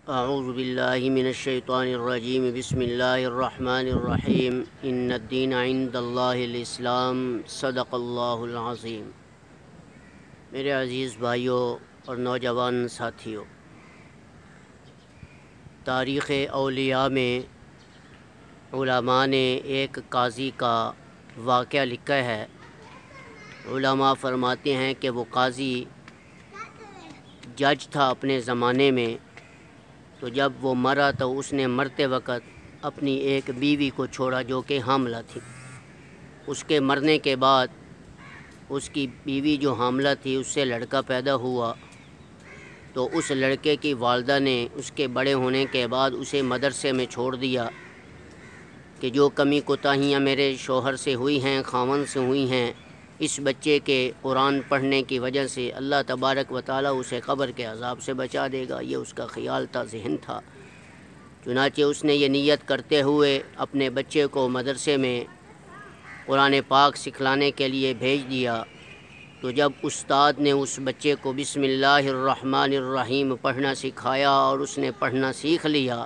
اعوذ باللہ من الشیطان الرجیم بسم اللہ الرحمن الرحیم ان الدین عند اللہ الاسلام صدق اللہ العظیم۔ میرے عزیز بھائیوں اور نوجوان ساتھیوں، تاریخ اولیاء میں علماء نے ایک قاضی کا واقعہ لکھا ہے۔ علماء فرماتے ہیں کہ وہ قاضی جج تھا اپنے زمانے میں، تو جب وہ مرا تو اس نے مرتے وقت اپنی ایک بیوی کو چھوڑا جو کہ حاملہ تھی۔ اس کے مرنے کے بعد اس کی بیوی جو حاملہ تھی اس سے لڑکا پیدا ہوا، تو اس لڑکے کی والدہ نے اس کے بڑے ہونے کے بعد اسے مدرسے میں چھوڑ دیا کہ جو کمی کوتاہیاں میرے شوہر سے ہوئی ہیں، خاوند سے ہوئی ہیں، اس بچے کے قرآن پڑھنے کی وجہ سے اللہ تبارک و تعالیٰ اسے قبر کے عذاب سے بچا دے گا۔ یہ اس کا خیال تھا، ذہن تھا۔ چنانچہ اس نے یہ نیت کرتے ہوئے اپنے بچے کو مدرسے میں قرآن پاک سکھلانے کے لیے بھیج دیا۔ تو جب استاد نے اس بچے کو بسم اللہ الرحمن الرحیم پڑھنا سکھایا اور اس نے پڑھنا سیکھ لیا،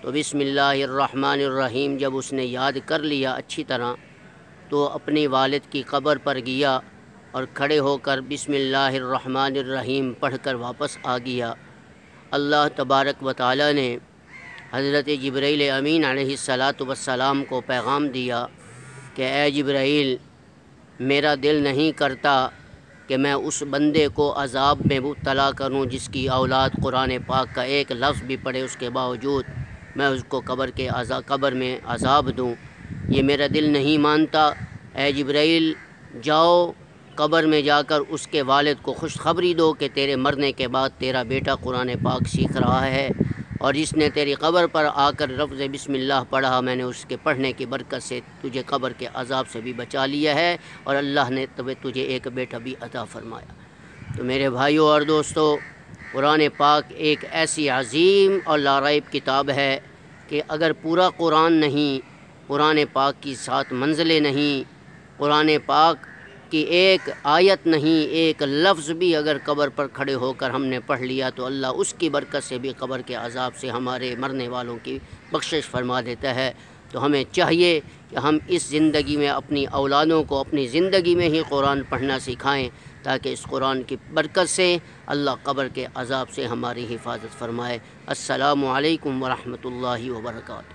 تو بسم اللہ الرحمن الرحیم جب اس نے یاد کر لیا اچھی طرح، تو اپنی والد کی قبر پر گیا اور کھڑے ہو کر بسم اللہ الرحمن الرحیم پڑھ کر واپس آ گیا۔ اللہ تبارک و تعالیٰ نے حضرت جبرائیل امین علیہ السلام کو پیغام دیا کہ اے جبرائیل، میرا دل نہیں کرتا کہ میں اس بندے کو عذاب میں مبتلا کروں جس کی اولاد قرآن پاک کا ایک لفظ بھی پڑھے، اس کے باوجود میں اس کو قبر میں عذاب دوں، یہ میرا دل نہیں مانتا۔ اے جبرائیل، جاؤ قبر میں جا کر اس کے والد کو خوشخبری دو کہ تیرے مرنے کے بعد تیرا بیٹا قرآن پاک سیکھ رہا ہے، اور جس نے تیری قبر پر آ کر لفظ بسم اللہ پڑھا، میں نے اس کے پڑھنے کی برکت سے تجھے قبر کے عذاب سے بھی بچا لیا ہے، اور اللہ نے تجھے ایک بیٹا بھی عطا فرمایا۔ تو میرے بھائیوں اور دوستو، قرآن پاک ایک ایسی عظیم اور لاریب کتاب ہے کہ اگر پورا قرآن نہیں، قرآن پاک کی 7 منزلیں نہیں، قرآن پاک کی ایک آیت نہیں، ایک لفظ بھی اگر قبر پر کھڑے ہو کر ہم نے پڑھ لیا تو اللہ اس کی برکت سے بھی قبر کے عذاب سے ہمارے مرنے والوں کی بخشش فرما دیتا ہے۔ تو ہمیں چاہیے کہ ہم اس زندگی میں اپنی اولادوں کو اپنی زندگی میں ہی قرآن پڑھنا سکھائیں، تاکہ اس قرآن کی برکت سے اللہ قبر کے عذاب سے ہماری حفاظت فرمائے۔ السلام علیکم ورحمۃ اللہ وبرکاتہ۔